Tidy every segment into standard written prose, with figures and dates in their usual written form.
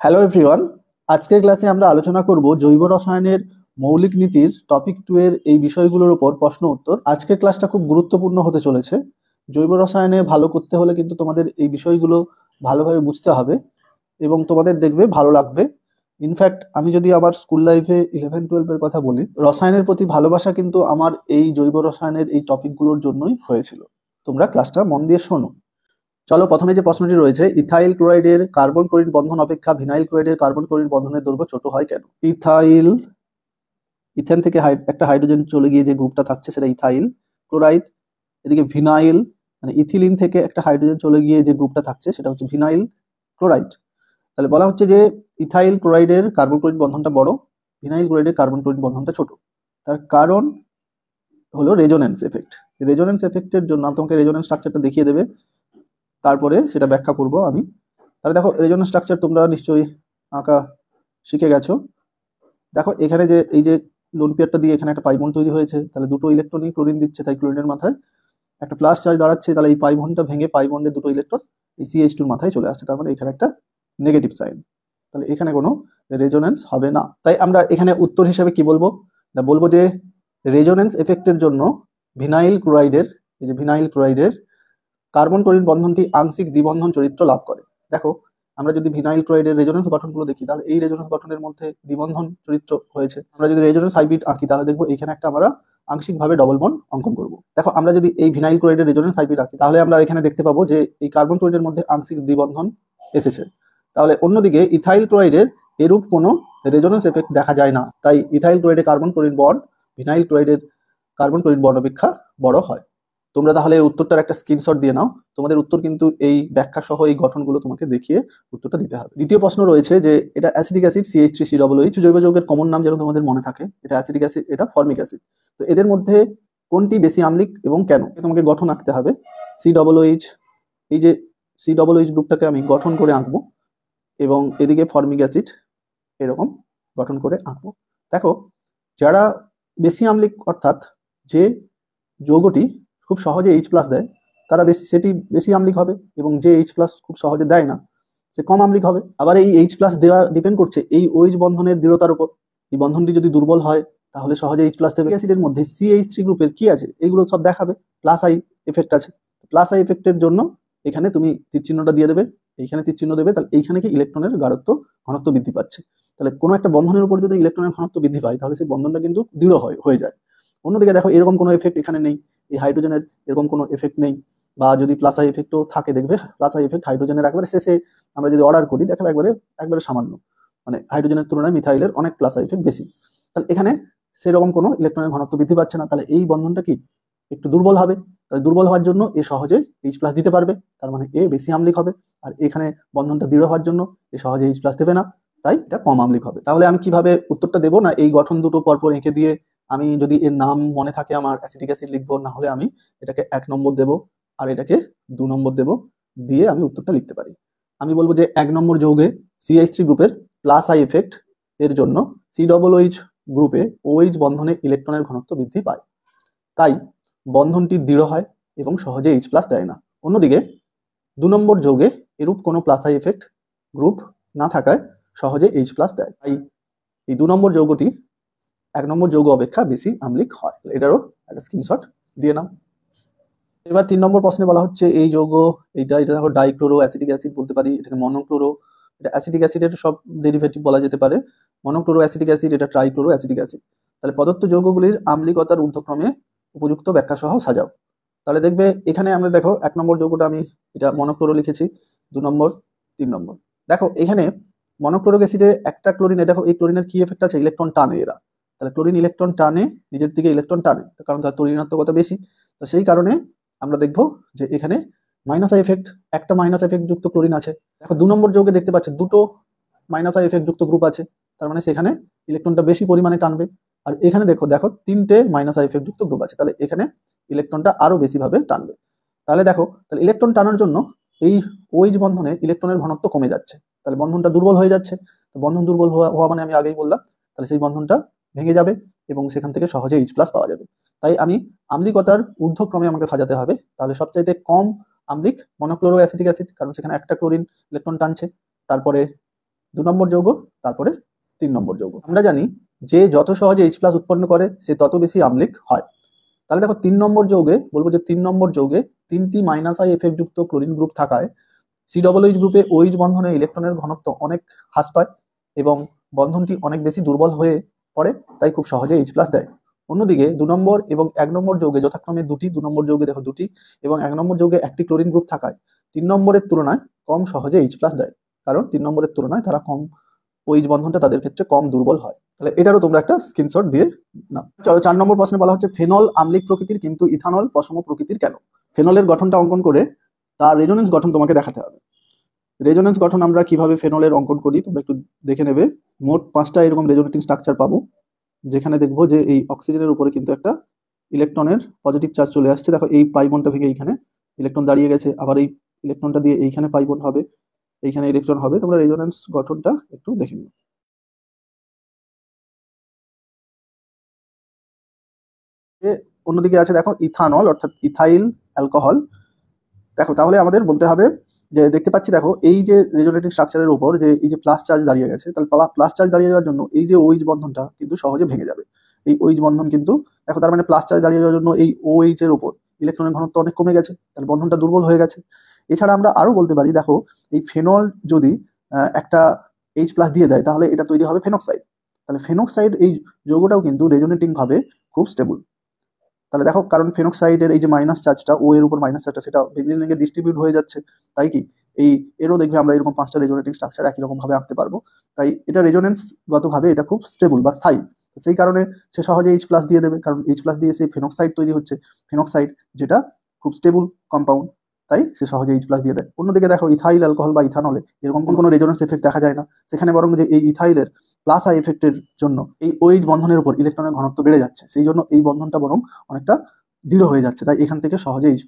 Hello everyone. আজকের ক্লাসে আমরা আলোচনা করব জৈব রসায়নের মৌলিক নীতির টপিক 2 এর এই বিষয়গুলোর উপর প্রশ্ন উত্তর। আজকের ক্লাসটা খুব গুরুত্বপূর্ণ হতে চলেছে। জৈব রসায়নে ভালো করতে হলে কিন্তু তোমাদের এই বিষয়গুলো ভালোভাবে বুঝতে হবে এবং তোমাদের দেখবে ভালো লাগবে। ইনফ্যাক্ট আমি যদি আমার স্কুল লাইফে 11-12 এর কথা বলি, রসায়নের প্রতি ভালোবাসা কিন্তু আমার এই জৈব রসায়নের এই টপিকগুলোর জন্যই হয়েছিল। তোমরা ক্লাসটা মন দিয়ে শোনো। চলো, প্রথমে যে প্রশ্নটি রয়েছে, ইথাইল ক্লোরাইডের কার্বন ক্লোরিন বন্ধন অপেক্ষা ভিনাইল ক্লোরাইডের কার্বন ক্লোরিন বন্ধনের দৈর্ঘ্য ছোট হয় কেন? ইথেন থেকে একটা হাইড্রোজেন চলে গিয়ে যে গ্রুপটা থাকছে সেটা ইথাইল ক্লোরাইড। এদিকে ভিনাইল, মানে ইথিলিন থেকে একটা হাইড্রোজেন চলে গিয়ে যে গ্রুপটা থাকছে সেটা হচ্ছে ভিনাইল ক্লোরাইড। তাহলে বলা হচ্ছে যে ইথাইল ক্লোরাইডের কার্বন ক্লোরিন বন্ধনটা বড়, ভিনাইল ক্লোরাইডের কার্বন ক্লোরিন বন্ধনটা ছোট। তার কারণ হলো রেজোনেন্স এফেক্ট। রেজোনেন্স এফেক্টের জন্য তোমাকে রেজোনেন্স স্ট্রাকচারটা দেখিয়ে দেবে, তারপরে সেটা ব্যাখ্যা করব আমি। তাহলে দেখো, রেজোনেন্স স্ট্রাকচার তোমরা নিশ্চয়ই আঁকা শিখে গেছো। দেখো এখানে যে এই যে লোন পেয়ারটা দিয়ে এখানে একটা পাই বন্ড তৈরি হয়েছে, তাহলে দুটো ইলেকট্রনই ক্লোরিন দিচ্ছে, তাই ক্লোরিনের মাথায় একটা প্লাস চার্জ দাঁড়াচ্ছে। তাহলে এই পাই বন্ডটা ভেঙে পাই বন্ডের দুটো ইলেকট্রন এই CH2 মাথায় চলে আসছে, তার মানে এখানে একটা নেগেটিভ সাইন। তাহলে এখানে কোনো রেজোনেন্স হবে না। তাই আমরা এখানে উত্তর হিসেবে কি বলবো না, বলবো যে রেজোনেন্স এফেক্টের জন্য ভিনাইল ক্লোরাইডের, এই যে ভিনাইল ক্লোরাইডের কার্বন ক্লোরিন বন্ধনটি আংশিক দ্বিবন্ধন চরিত্র লাভ করে। দেখো, আমরা যদি ভিনাইল ক্লোরাইডের রেজোনেন্স গঠনগুলো দেখি, তাহলে এই রেজোনেন্স গঠনের মধ্যে দ্বিবন্ধন চরিত্র হয়েছে। আমরা যদি রেজোনেন্স হাইব্রিড আঁকি, তাহলে দেখবো এখানে একটা আমরা আংশিকভাবে ডবল বন্ড অঙ্কন করব। দেখো, আমরা যদি এই ভিনাইল ক্লোরাইডের রেজোনেন্স হাইব্রিড আঁকি, তাহলে আমরা এখানে দেখতে পাবো যে এই কার্বন ক্লোরাইডের মধ্যে আংশিক দ্বিবন্ধন এসেছে। তাহলে অন্যদিকে ইথাইল ক্লোরাইডের এরূপ কোনো রেজোনেন্স এফেক্ট দেখা যায় না। তাই ইথাইল ক্লোরাইডের কার্বন ক্লোরিন বন্ড ভিনাইল ক্লোরাইডের কার্বন ক্লোরিন বন্ড অপেক্ষা বড় হয়। তোমরা তাহলে উত্তরটার একটা স্ক্রিনশট দিয়ে নাও। তোমাদের উত্তর কিন্তু এই ব্যাখ্যা সহ এই গঠনগুলো তোমাকে দেখিয়ে উত্তরটা দিতে হবে। দ্বিতীয় প্রশ্ন রয়েছে যে এটা অ্যাসিডিক অ্যাসিড CH3COOH, জৈব যৌগের কমন নাম যেন তোমাদের মনে থাকে। এটা অ্যাসিডিক অ্যাসিড, এটা ফর্মিক অ্যাসিড। তো এদের মধ্যে কোনটি বেশি আম্লিক এবং কেন? তোমাকে গঠন আঁকতে হবে। COOH, এই যে COOH গ্রুপটাকে আমি গঠন করে আঁকবো এবং এদিকে ফর্মিক অ্যাসিড এরকম গঠন করে আঁকবো। দেখো, যারা বেশি আম্লিক, অর্থাৎ যে যৌগটি খুব সহজে H+ দেয়, তারা সেটি বেশি আম্লিক হবে, এবং যে H+ খুব সহজে দেয় না সে কম আম্লিক হবে। আবার এই H+ দেওয়া ডিপেন্ড করছে এই OH বন্ধনের দৃঢ়তার উপর। এই বন্ধনটি যদি দুর্বল হয় তাহলে সহজে H+ দেবে। অ্যাসিডের মধ্যে CH3 গ্রুপের কি আছে এগুলো সব দেখাবে। প্লাস আই এফেক্ট আছে। প্লাস আই এফেক্টের জন্য এখানে তুমি তীর চিহ্নটা দিয়ে দেবে, এইখানে তীর চিহ্ন দেবে। তাহলে এইখানে কি ইলেকট্রনের গাঢ়ত্ব ঘনত্ব বৃদ্ধি পাচ্ছে। তাহলে কোনো একটা বন্ধনের উপর যদি ইলেকট্রনের ঘনত্ব বৃদ্ধি পায়, তাহলে সেই বন্ধনটা কিন্তু দৃঢ় হয়ে যায়। অন্যদিকে দেখো, এরকম কোনো এফেক্ট এখানে নেই, এই হাইড্রোজেনের এরকম কোনো এফেক্ট নেই। বা যদি প্লাস আই এফেক্টও থাকে, দেখবে প্লাস আই এফেক্ট হাইড্রোজেনের একবারে শেষে আমরা যদি অর্ডার করি, দেখবে একবারে একবারে সামান্য, মানে হাইড্রোজেনের তুলনায় মিথাইলের অনেক প্লাস আই এফেক্ট বেশি। তাহলে এখানে সেরকম কোনো ইলেকট্রনের ঘনত্ব বৃদ্ধি পাচ্ছে না। তাহলে এই বন্ধনটা কি একটু দুর্বল হবে। তাহলে দুর্বল হওয়ার জন্য এ সহজে H+ দিতে পারবে, তার মানে এ বেশি আম্লিক হবে। আর এখানে বন্ধনটা দৃঢ় হওয়ার জন্য এ সহজে H+ দেবে না, তাই এটা কম আম্লিক হবে। তাহলে আমি কিভাবে উত্তরটা দেবো না, এই গঠন দুটো পরপর এঁকে দিয়ে আমি যদি এর নাম মনে থাকে আমার অ্যাসিটিক অ্যাসিড লিখবো, না হলে আমি এটাকে 1 নম্বর দেবো আর এটাকে 2 নম্বর দেবো, দিয়ে আমি উত্তরটা লিখতে পারি। আমি বলবো যে 1 নম্বর যৌগে CH3 গ্রুপের প্লাস আই এফেক্ট এর জন্য COOH গ্রুপে OH বন্ধনে ইলেকট্রনের ঘনত্ব বৃদ্ধি পায়, তাই বন্ধনটি দৃঢ় হয় এবং সহজে H+ দেয় না। অন্যদিকে 2 নম্বর যৌগে এরূপ কোনো প্লাস আই এফেক্ট গ্রুপ না থাকায় সহজে H+ দেয়, তাই এই 2 নম্বর যৌগটি 1 নম্বর যৌগ অপেক্ষা বেশি আম্লিক হয়। এটারও একটা স্ক্রিনশট দিয়ে নাও। এবার 3 নম্বর প্রশ্নে বলা হচ্ছে এই যৌগ, এটা দেখো ডাইক্লোরো অ্যাসিটিক অ্যাসিড বলতে পারি, এটাকে মনোক্লোরো, এটা অ্যাসিটিক অ্যাসিডের সব ডেরিভেটিভ বলা যেতে পারে। মনোক্লোরো অ্যাসিটিক অ্যাসিড, এটা ট্রাইক্লোরো অ্যাসিটিক অ্যাসিড। তাহলে প্রদত্ত যৌগগুলির আম্লিকতার ঊর্ধ্বক্রমে উপযুক্ত ব্যাখ্যা সহ সাজাও। তাহলে দেখবে এখানে আমরা দেখো 1 নম্বর যৌগটা আমি এটা মনোক্লোরো লিখেছি, 2 নম্বর, 3 নম্বর। দেখো এখানে মনোক্লোরিক অ্যাসিডে একটা ক্লোরিনে, দেখো এই ক্লোরিনের কি এফেক্ট আছে, ইলেকট্রন টানে এরা। তাহলে ক্লোরিন ইলেকট্রন টানে, নিজের দিকে ইলেকট্রন টানে, কারণ তার তড়িৎ বেশি। তো সেই কারণে আমরা দেখব যে এখানে মাইনাস আই এফেক্ট, একটা মাইনাস এফেক্ট যুক্ত ক্লোরিন আছে। দেখো 2 নম্বর যৌগে দেখতে পাচ্ছি দুটো মাইনাস আই এফেক্ট যুক্ত গ্রুপ আছে, তার মানে সেখানে ইলেকট্রনটা বেশি পরিমাণে টানবে। আর এখানে দেখো দেখো 3টে মাইনাস আই এফেক্ট যুক্ত গ্রুপ আছে, তাহলে এখানে ইলেকট্রনটা আরো বেশি ভাবে টানবে। তাহলে দেখো, তাহলে ইলেকট্রন টানার জন্য এই OH বন্ধনে ইলেকট্রনের ঘনত্ব কমে যাচ্ছে, তাহলে বন্ধনটা দুর্বল হয়ে যাচ্ছে। তো বন্ধন দুর্বল হওয়া মানে আমি আগেই বললাম, তাহলে সেই বন্ধনটা ভেঙে যাবে এবং সেখান থেকে সহজে H+ পাওয়া যাবে। তাই আমি আম্লিকতার ঊর্ধ্বক্রমে আমাকে সাজাতে হবে। তাহলে সবচাইতে কম আম্লিক মনোক্লোরো অ্যাসিটিক অ্যাসিড, কারণ সেখানে একটা ক্লোরিন ইলেকট্রন টানছে। তারপরে নম্বর যৌগ, তারপরে 3 নম্বর যৌগ। আমরা জানি যে যত সহজে H+ উৎপন্ন করে সে তত বেশি আম্লিক হয়। তাহলে দেখো 3 নম্বর যৌগে বলবো যে 3 নম্বর যৌগে 3টি -I এফেক্ট যুক্ত ক্লোরিন গ্রুপ থাকায় COOH গ্রুপে OH বন্ধনে ইলেকট্রনের ঘনত্ব অনেক হ্রাস পায় এবং বন্ধনটি অনেক বেশি দুর্বল হয়ে পড়ে, তাই খুব সহজে H+ দেয়। অন্যদিকে 2 নম্বর এবং 1 নম্বর যৌগে যথাক্রমে 2 নম্বর যৌগে দেখো 2টি এবং 1 নম্বর যৌগে 1টি ক্লোরিন গ্রুপ থাকায় 3 নম্বরের তুলনায় কম সহজে H+ দেয়, কারণ 3 নম্বরের তুলনায় তারা কম, OH বন্ধনটা তাদের ক্ষেত্রে কম দুর্বল হয়। তাহলে এটারও তোমরা একটা স্ক্রিনশট দিয়ে নাও। চলো 4 নম্বর প্রশ্নে বলা হচ্ছে ফেনল আম্লিক প্রকৃতির কিন্তু ইথানল পশম প্রকৃতির কেন? ফেনলের গঠনটা অঙ্কন করে তার রেজোনেন্স গঠন তোমাকে দেখাতে হবে। রেজোনেন্স গঠন আমরা কিভাবে ফেনলের অঙ্কন করি তোমরা একটু দেখে নেবে। মোট 5টা এরকম রেজোনেটিং স্ট্রাকচার পাবো, যেখানে দেখবো যে এই অক্সিজেনের উপরে কিন্তু একটা ইলেকট্রনের পজিটিভ চার্জ চলে আসছে। দেখো এই পাই বন্ডটা ভেঙে এইখানে ইলেকট্রন দাঁড়িয়ে গেছে, আবার এই ইলেকট্রনটা দিয়ে এইখানে পাই বন্ড হবে, এইখানে ইলেকট্রন হবে। তোমরা রেজোনেন্স গঠনটা একটু দেখে নিও। অন্যদিকে আছে দেখো ইথানল অর্থাৎ ইথাইল অ্যালকোহল। দেখো তাহলে আমাদের বলতে হবে যে দেখতে পাচ্ছি দেখো এই যে রেজোনেটিং স্ট্রাকচারের উপর যে এই যে প্লাস চার্জ দাঁড়িয়ে গেছে, তাহলে প্লাস চার্জ দাঁড়িয়ে যাওয়ার জন্য এই যে OH বন্ধনটা কিন্তু সহজে ভেঙে যাবে। এই OH বন্ধন কিন্তু দেখো তার মানে প্লাস চার্জ দাঁড়িয়ে যাওয়ার জন্য এই OH এর উপর ইলেকট্রনের ঘনত্ব অনেক কমে গেছে, তাহলে বন্ধনটা দুর্বল হয়ে গেছে। এছাড়া আমরা আরো বলতে পারি দেখো এই ফেনল যদি একটা H+ দিয়ে দেয় তাহলে এটা তৈরি হবে ফেনক্সাইড। তাহলে ফেনক্সাইড এই যৌগটাও কিন্তু রেজোনেটিং ভাবে খুব স্টেবল। তাহলে দেখো কারণ ফেনক্সাইডের এই যে মাইনাস চার্জটা, ও এর উপর মাইনাস চার্জটা সেটা বেঞ্জিন রিংয়ে ডিস্ট্রিবিউট হয়ে যাচ্ছে, তাই কি এই এরও দেখবে আমরা এরকম 5টা রেজোনেটিং স্ট্রাকচার একই রকম ভাবে আঁকতে পারবো। তাই এটা রেজোনেন্সগতভাবে এটা খুব স্টেবল বা স্থায়ী, সেই কারণে সে সহজে H+ দিয়ে দেবে, কারণ H+ দিয়ে সে ফেনক্সাইড তৈরি হচ্ছে, ফেনক্সাইড যেটা খুব স্টেবল কম্পাউন্ড, তাই সে সহজে H+ দিয়ে দেয়। অন্যদিকে দেখো ইথাইল অ্যালকোহল বা ইথানলে এরকম কোনো রেজোনেন্স এফেক্ট দেখা যায় না, সেখানে বরং যে এই ইথাইলের +I এফেক্টের জন্য এই OH বন্ধনের উপর ইলেকট্রনের ঘনত্ব বেড়ে যাচ্ছে, সেই জন্য এই বন্ধনটা বরং অনেকটা দৃঢ় হয়ে যাচ্ছে, তাই এখান থেকে সহজে H+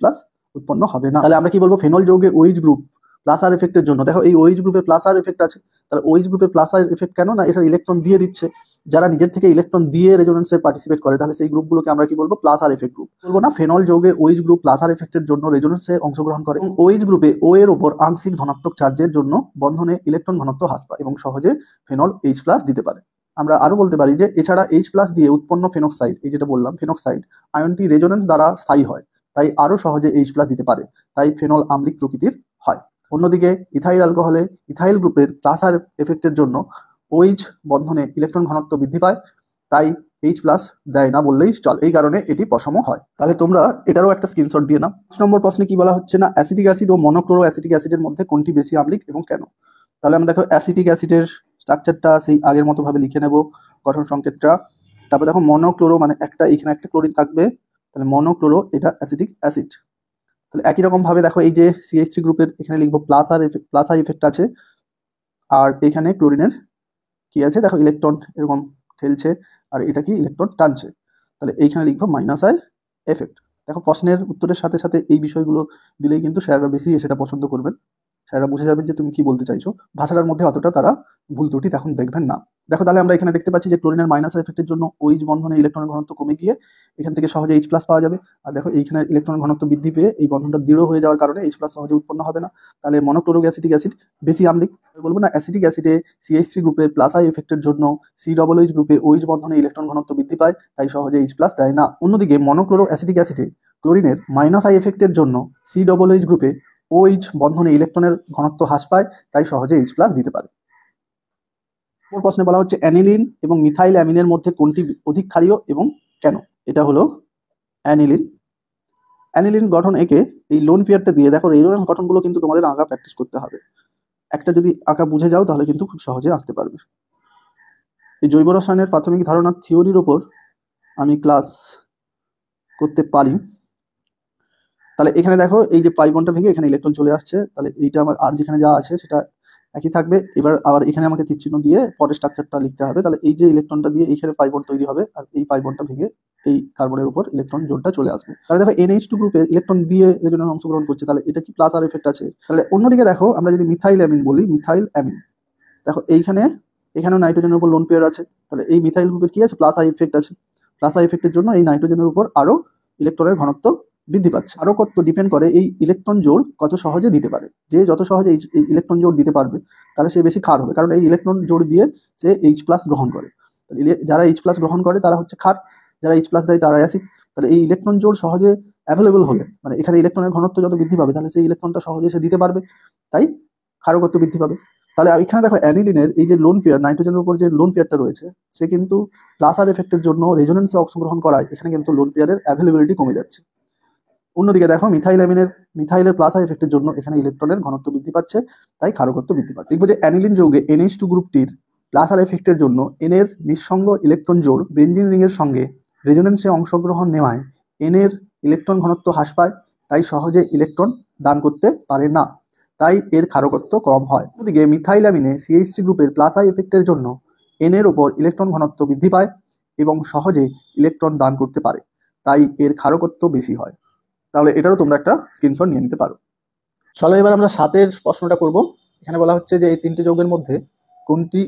উৎপন্ন হবে না। তাহলে আমরা কি বলবো, ফেনল যৌগে OH গ্রুপ +R এফেক্টের জন্য, দেখো এই OH গ্রুপে +R এফেক্ট আছে, তাহলে OH গ্রুপে +R এফেক্ট কেন না, এটা ইলেকট্রন দিয়ে দিচ্ছে, যারা নিজের থেকে ইলেকট্রন দিয়ে রেজোনেন্সে পার্টিসিপেট করে তাহলে সেই গ্রুপগুলোকে আমরা কি বলবো, +R এফেক্ট গ্রুপ বলবো না। ফেনল যৌগে OH গ্রুপ +R এফেক্টের জন্য রেজোনেন্সে অংশগ্রহণ করে এবং OH গ্রুপে O এর উপর আংশিক ধনাত্মক চার্জের জন্য বন্ধনে ইলেকট্রন ঘনত্ব হ্রাস পায় এবং সহজে ফেনল H+ দিতে পারে। আমরা আরো বলতে পারি যে এছাড়া H+ দিয়ে উৎপন্ন ফেনক্সাইড, এই যেটা বললাম ফেনক্সাইড আয়নটি রেজোনেন্স দ্বারা স্থায়ী হয়, তাই আরো সহজে H+ দিতে পারে, তাই ফেনল আম্লিক প্রকৃতির হয়। অন্যদিকে ইথাইল অ্যালকোহলে ইথাইল গ্রুপের +R এফেক্টের জন্য OH বন্ধনে ইলেকট্রন ঘনত্ব বৃদ্ধি পায়, তাই H+ দেয় না বললেই চলে, এই কারণে এটি পশম হয়। তাহলে তোমরা এটারও একটা স্ক্রিনশট দিয়ে নাও। 5 নম্বর প্রশ্নে কি বলা হচ্ছে না, অ্যাসিটিক অ্যাসিড ও মনোক্লোরো অ্যাসিটিক অ্যাসিডের মধ্যে কোনটি বেশি আম্লিক এবং কেন? তাহলে আমরা দেখো অ্যাসিটিক অ্যাসিডের স্ট্রাকচারটা সেই আগের মতো ভাবে লিখে নেব, গঠন সংকেতটা। তারপর দেখো মনোক্লোরো মানে একটা এখানে একটা ক্লোরিন থাকবে, তাহলে মনোক্লোরো এটা অ্যাসিটিক অ্যাসিড। তাহলে একই রকম ভাবে দেখো এই যে CH3 গ্রুপের এখানে লিখবো +I এফেক্ট আছে, আর এখানে ক্লোরিনের কি আছে দেখো ইলেকট্রন এরকম ঠেলছে আর এটা কি ইলেকট্রন টানছে, তাহলে এইখানে লিখবো -I এফেক্ট। দেখো প্রশ্নের উত্তরের সাথে সাথে এই বিষয়গুলো দিলেই কিন্তু স্যাররা বেশি সেটা পছন্দ করবেন, স্যাররা বুঝে যাবেন যে তুমি কি বলতে চাইছো, ভাষাটার মধ্যে অতটা তারা ভুল ত্রুটি তখন দেখবেন না। দেখো তাহলে আমরা এখানে দেখতে পাচ্ছি যে ক্লোরিনের -I এফেক্টের জন্য OH বন্ধনে ইলেকট্রনের ঘনত্ব কমে গিয়ে এখান থেকে সহজে H+ পাওয়া যাবে, আর দেখো এইখানে ইলেকট্রন ঘনত্ব বৃদ্ধি পেয়ে এই বন্ধনটা দৃঢ় হয়ে যাওয়ার কারণে H+ সহজে উৎপন্ন হবে না, তাহলে মনোক্লোরিক অ্যাসিটিক অ্যাসিড বেশি আম্লিক। বলবো না অ্যাসিটিক অ্যাসিডে CH3 গ্রুপের +I এফেক্টের জন্য COOH গ্রুপে OH বন্ধনে ইলেকট্রন ঘনত্ব বৃদ্ধি পায়, তাই সহজে H+ দেয় না। অন্যদিকে মনোক্লোরো অ্যাসিটিক অ্যাসিডে ক্লোরিনের -I এফেক্টের জন্য COOH গ্রুপে OH বন্ধনে ইলেকট্রনের ঘনত্ব হ্রাস পায়, তাই সহজে H+ দিতে পারে। প্রশ্নে বলা হচ্ছে অ্যানিলিন এবং মিথাইল অ্যামিনের মধ্যে কোনটি অধিক ক্ষারীয় এবং কেন? এটা হলো অ্যানিলিন। অ্যানিলিন গঠন একে এই লোন পেয়ারটা দিয়ে, দেখো রেজোনেন্স গঠনগুলো কিন্তু তোমাদের আঁকা প্র্যাকটিস করতে হবে, একটা যদি আঁকা বুঝে যাও তাহলে কিন্তু খুব সহজে আঁকতে পারবে। এই জৈব রসায়নের প্রাথমিক ধারণার থিওরির ওপর আমি ক্লাস করতে পারি। তাহলে এখানে দেখো এই যে পাই বন্ডটা ভেঙে এখানে ইলেকট্রন চলে আসছে, তাহলে এইটা আমার আর যেখানে যা আছে সেটা একই থাকবে। এবার আবার এখানে আমাকে তীরচিহ্ন দিয়ে পরের স্ট্রাকচারটা লিখতে হবে, তাহলে এই যে ইলেকট্রনটা দিয়ে এইখানে পাই বন্ড তৈরি হবে আর এই পাই বন্ডটা ভেঙে এই কার্বনের উপর ইলেকট্রন জোড়টা চলে আসবে। তাহলে দেখো NH2 গ্রুপের ইলেকট্রন দিয়ে রেজোনেন্সে অংশগ্রহণ করছে, তাহলে এটা কি +R এফেক্ট আছে। তাহলে অন্যদিকে দেখো আমরা যদি মিথাইল অ্যামিন বলি, মিথাইল অ্যামিন দেখো এখানেও নাইট্রোজেনের উপর লোন পেয়ার আছে, তাহলে এই মিথাইল গ্রুপের কি আছে +I এফেক্ট আছে, +I এফেক্টের জন্য এই নাইট্রোজেনের উপর আরো ইলেকট্রনের ঘনত্ব বৃদ্ধি পাচ্ছে। ক্ষারকত্ব ডিপেন্ড করে এই ইলেকট্রন জোড় কত সহজে দিতে পারে। যে যত সহজে এই ইলেকট্রন জোড় দিতে পারবে তাহলে সে বেশি ক্ষার হবে, কারণ এই ইলেকট্রন জোড় দিয়ে সে H+ গ্রহণ করে। যারা H+ গ্রহণ করে তারা হচ্ছে ক্ষার, যারা H+ দেয় তারা অ্যাসিড। তাহলে এই ইলেকট্রন জোড় সহজে অ্যাভেলেবল হলে, মানে এখানে ইলেকট্রনের ঘনত্ব যত বৃদ্ধি পাবে তাহলে সেই ইলেকট্রনটা সহজে সে দিতে পারবে, তাই ক্ষারকত্ব বৃদ্ধি পাবে। তাহলে এখানে দেখো অ্যানিলিনের এই যে লোন পেয়ার, নাইট্রোজেনের উপর যে লোন পেয়ারটা রয়েছে, সে কিন্তু প্লাস আর এফেক্টের জন্য রেজোনেন্সে অংশগ্রহণ করায় এখানে কিন্তু লোন পেয়ারের অ্যাভেলেবিলিটি কমে যাচ্ছে। অন্যদিকে দেখো মিথাইলের প্লাস আর এফেক্টের জন্য এখানে ইলেকট্রনের ঘনত্ব বৃদ্ধি পাচ্ছে, তাই ক্ষারকত্ব বৃদ্ধি পাচ্ছে। দেখবো যে অ্যানিলিন যৌগে NH2 গ্রুপটির প্লাস আর এফেক্টের জন্য এনের নিঃসঙ্গ ইলেকট্রন জোড় বেঞ্জিন রিং এর সঙ্গে রেজোনেন্সে অংশগ্রহণ নেওয়ায় এনের ইলেকট্রন ঘনত্ব হ্রাস পায়, তাই সহজে ইলেকট্রন দান করতে পারে না, তাই এর ক্ষারকত্ব কম হয়। অন্যদিকে মিথাইলামিনে CH3 গ্রুপের প্লাস আই এফেক্টের জন্য এনের ওপর ইলেকট্রন ঘনত্ব বৃদ্ধি পায় এবং সহজে ইলেকট্রন দান করতে পারে, তাই এর ক্ষারকত্ব বেশি হয়। তাহলে এটারও তোমরা একটা স্ক্রিনশট নিয়ে নিতে পারো। চলো এবার আমরা 7 প্রশ্নটা করব। এখানে বলা হচ্ছে যে এই 3টে যৌগের মধ্যে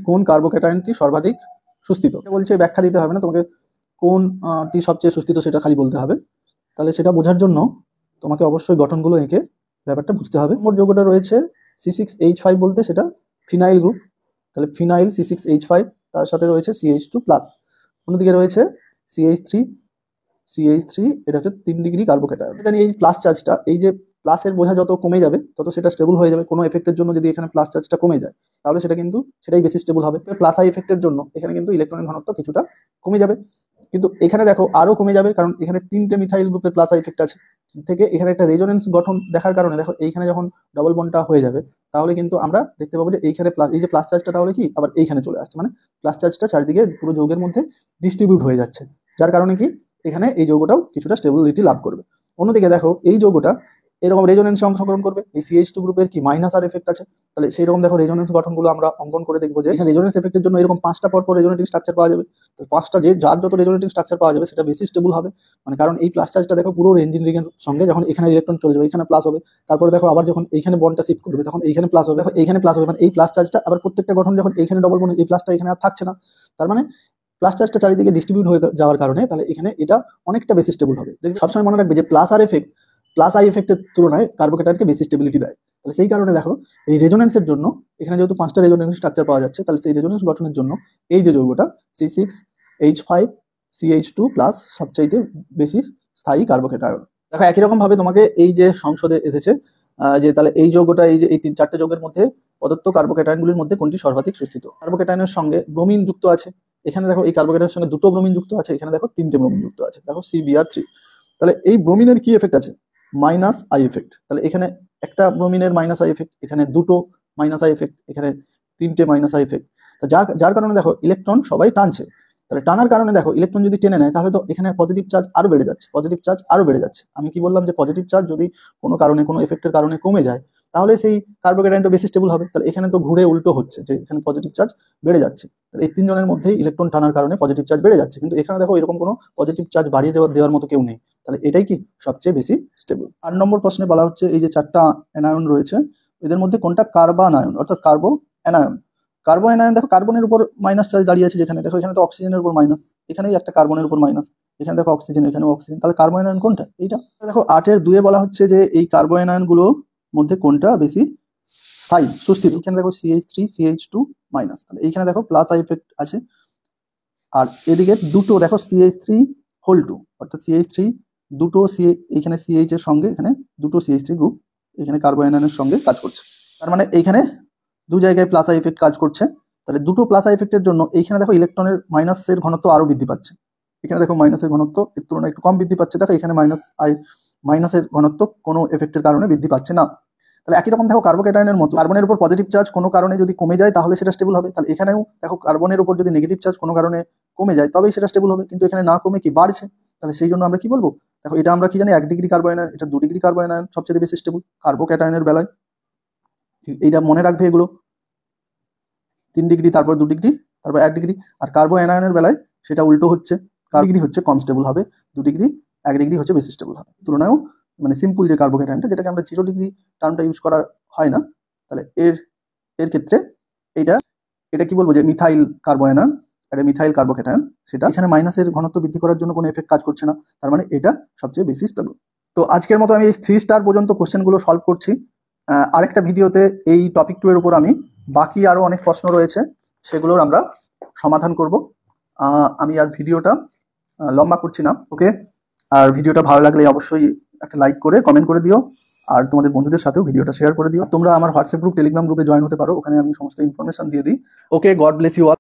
কোন কার্বোক্যাটায়নটি সর্বাধিক সুস্থিত। বলছে ব্যাখ্যা দিতে হবে না, তোমাকে কোনটি সবচেয়ে সুস্থিত সেটা খালি বলতে হবে। তাহলে সেটা বোঝার জন্য তোমাকে অবশ্যই গঠনগুলো এঁকে ব্যাপারটা বুঝতে হবে। মোট যৌগটা রয়েছে C6H5 বলতে সেটা ফিনাইল গ্রুপ, তাহলে ফিনাইল C6H5, তার সাথে রয়েছে CH2+। অন্যদিকে রয়েছে CH3, এটা হচ্ছে 3 ডিগ্রি কার্বোক্যাটায়ন। জানি এই প্লাস চার্জটা, এই যে প্লাসের বোঝা যত কমে যাবে তত সেটা স্টেবল হয়ে যাবে। কোনো এফেক্টের জন্য যদি এখানে প্লাস চার্জটা কমে যায় তাহলে সেটাই বেশি স্টেবল হবে। প্লাস আই এফেক্টের জন্য এখানে কিন্তু ইলেকট্রনের ঘনত্ব কিছুটা কমে যাবে, কিন্তু এখানে দেখো আরো কমে যাবে, কারণ এখানে 3টে মিথাইল গ্রুপের প্লাস আই এফেক্ট আছে। থেকে এখানে একটা রেজোনেন্স গঠন দেখার কারণে দেখো এইখানে যখন ডবল বন্ডটা হয়ে যাবে তাহলে কিন্তু আমরা দেখতে পাবো যে এইখানে এই যে প্লাস চার্জটা তাহলে কি আবার এইখানে চলে আসছে, মানে প্লাস চার্জটা চারিদিকে পুরো যৌগের মধ্যে ডিস্ট্রিবিউট হয়ে যাচ্ছে, যার কারণে কি এখানে এই যৌগটাও কিছুটা স্টেবিলিটি লাভ করবে। অন্যদিকে দেখো এই যৌগটা এরকম রেজোনেন্সে অংশগ্রহণ করবে, এই CH2 গ্রুপের কি মাইনাস আর এফেক্ট আছে, তাহলে সেই রকম দেখো রেজোনেন্স গঠনগুলো আমরা অঙ্কন করে দেখবো যে এখানে রেজোনেন্স এফেক্টের জন্য এরকম 5টা পর রেজোনেটিং স্ট্রাকচার পাওয়া যাবে। তো 5টা যার যত রেজোনেটিং স্ট্রাকচার পাওয়া যাবে সেটা বেশি স্টেবল হবে, মানে কারণ এই প্লাস চার্জটা দেখো পুরো বেঞ্জিন রিং এর সঙ্গে যখন এখানে ইলেকট্রন চলে যাবে এখানে প্লাস হবে, তারপরে দেখো আবার যখন এইখানে বন্ডটা শিফট করবে তখন এইখানে প্লাস হবে, দেখো এইখানে প্লাস হবে, মানে এই প্লাস চার্জটা আবার প্রত্যেকটা গঠন যখন এইখানে ডবল বন্ড এই প্লাসটা এখানে আর থাকছে না, তার মানে প্লাস চার্জটা চারিদিকে ডিস্ট্রিবিউট হয়ে যাওয়ার কারণে তাহলে এখানে এটা অনেকটা বেশি স্টেবল হবে। সবসময় মনে রাখবে যে প্লাস আই এফেক্টের তুলনায় কার্বোক্যাটায়নকে বেশি স্টেবিলিটি দেয়। তাহলে সেই কারণে দেখো এই রেজোনেন্সের জন্য এখানে যেহেতু 5টা রেজোনেন্স স্ট্রাকচার পাওয়া যাচ্ছে, তাহলে সেই রেজোনেন্স গঠনের জন্য এই যে যৌগটা C6H5CH2+ সবচাইতে বেশি স্থায়ী কার্বোক্যাটায়ন। দেখো একই রকম ভাবে তোমাকে এই যে সংসদে এসেছে যে তাহলে এই যৌগটা এই যে এই 3-4টে যৌগের মধ্যে প্রদত্ত কার্বোক্যাটায়নগুলির মধ্যে কোনটি সর্বাধিক সুস্থিত। কার্বোক্যাটায়নের সঙ্গে ব্রোমিন যুক্ত আছে, এখানে দেখো এই কার্বোক্যাটায়নের সঙ্গে 2টো ব্রোমিন যুক্ত আছে, এখানে দেখো 3টে ব্রোমিন যুক্ত আছে, দেখো CBr3। তাহলে এই ব্রোমিনের কি এফেক্ট আছে? Minus I effect. তাহলে এখানে একটা ব্রোমিনের মাইনাস আই এফেক্ট, এখানে 2টো মাইনাস আই এফেক্ট, এখানে 3টে মাইনাস আই এফেক্ট। যার কারণে দেখো ইলেকট্রন সবাই টানছে। তাহলে টানার কারণে দেখো ইলেকট্রন যদি টেনে নেয় তাহলে তো এখানে পজিটিভ চার্জ আরো বেড়ে যাচ্ছে। আমি কি বললাম যে পজিটিভ চার্জ যদি কোনো কারণে কোনো এফেক্টের কারণে কমে যায় তাহলে সেই কার্বোক্যাটায়নটা বেশি স্টেবল হবে। তাহলে এখানে তো ঘুরে উল্টো হচ্ছে, যে এখানে পজিটিভ চার্জ বেড়ে যাচ্ছে, তাহলে এই 3 জনের মধ্যেই ইলেকট্রন টানার কারণে পজিটিভ চার্জ বেড়ে যাচ্ছে, কিন্তু এখানে দেখো এরকম কোনো পজিটিভ চার্জ বাড়িয়ে দেওয়ার মতো কেউ নেই, তাহলে এটাই কি সবচেয়ে বেশি স্টেবল। 8 নম্বর প্রশ্নে বলা হচ্ছে এই যে 4টা অ্যানায়ন রয়েছে এদের মধ্যে কোনটা কার্বানায়ন অর্থাৎ কার্বো অ্যানায়ন। দেখো কার্বনের উপর মাইনাস চার্জ দাঁড়িয়ে আছে, যেখানে দেখো এখানে তো অক্সিজেনের উপর মাইনাস, এখানেই একটা কার্বনের উপর মাইনাস, এখানে দেখো অক্সিজেন, এখানেও অক্সিজেন, তাহলে কার্বো অ্যানায়ন কোনটা? এইটা। দেখো 8-2 বলা হচ্ছে যে এই কার্বো অ্যানায়নগুলোর মধ্যে কোনটা বেশি স্থায়ী সুস্থির। এখানে দেখো CH3CH2-, তাহলে এইখানে দেখো প্লাস আই এফেক্ট আছে, আর এদিকে দুটো দেখো CH3(2), অর্থাৎ CH3 দুটো এইখানে CH এর সঙ্গে এখানে দুটো CH3 গ্রুপ এখানে কার্বো অ্যানায়নের সঙ্গে কাজ করছে, তার মানে এইখানে দু জায়গায় প্লাস আই এফেক্ট কাজ করছে। তাহলে দুটো প্লাস আই এফেক্টের জন্য এইখানে দেখো ইলেকট্রনের মাইনাসের ঘনত্ব আরো বৃদ্ধি পাচ্ছে, এখানে দেখো মাইনাসের ঘনত্ব এর তুলনায় একটু কম বৃদ্ধি পাচ্ছে, দেখো এখানে মাইনাসের ঘনত্ব কোনো এফেক্টের কারণে বৃদ্ধি পাচ্ছে না। তাহলে একই রকম দেখো কার্বোক্যাটায়নের মতো কার্বনের উপর পজিটিভ চার্জ কোনো কারণে যদি কমে যায় তাহলে সেটা স্টেবল হবে, তাহলে এখানেও দেখো কার্বনের উপর যদি নেগেটিভ চার্জ কোনো কারণে কমে যায় তবেই সেটা স্টেবল হবে, কিন্তু এখানে না কমে কি বাড়ছে, তাহলে সেই জন্য আমরা কি বলবো? দেখো এটা আমরা কি জানি 1 ডিগ্রি কার্বো অ্যানায়ন, এটা 2 ডিগ্রি কার্বো অ্যানায়ন সবচেয়ে বেশি স্টেবল কার্বোক্যাটায়নের বেলায়। এইটা মনে রাখবে এগুলো, 3 ডিগ্রি, তারপর 2 ডিগ্রি, তারপর 1 ডিগ্রি। আর কার্বো অ্যানায়নের বেলায় সেটা উল্টো হচ্ছে, ডিগ্রি হচ্ছে কম স্টেবল হবে, 2 ডিগ্রি, 1 ডিগ্রি হচ্ছে বেশি স্টেবল হবে। তুলনায়ও মানে সিম্পল যে কার্বোক্যাটায়নটা যেটাকে আমরা 0 ডিগ্রি টার্মটা ইউজ করা হয় না, তাহলে এর ক্ষেত্রে এটা কি বলবো যে মিথাইল কার্বো অ্যানায়ন, এটা মিথাইল কার্বোক্যাটায়ন, সেটা এখানে মাইনাসের ঘনত্ব বৃদ্ধি করার জন্য কোনো এফেক্ট কাজ করছে না, তার মানে এটা সবচেয়ে বেশি স্টেবল। তো আজকের মতো আমি এই 3 স্টার পর্যন্ত কোশ্চেনগুলো সলভ করছি। আরেকটা ভিডিওতে এই টপিক 2 এর উপর আমি বাকি আরো অনেক প্রশ্ন রয়েছে সেগুলোর আমরা সমাধান করব। আমি আর ভিডিওটা লম্বা করছি না, ওকে? আর ভিডিওটা ভালো লাগলে অবশ্যই একটা লাইক করে কমেন্ট করে দিও, আর তোমাদের বন্ধুদের সাথেও ভিডিওটা শেয়ার করে দিও। তোমরা আমার হোয়াটসঅ্যাপ গ্রুপ, টেলিগ্রাম গ্রুপে জয়েন হতে পারো, ওখানে আমি সমস্ত ইনফরমেশন দিয়ে দিই। ওকে, গড ব্লেস ইউ অল।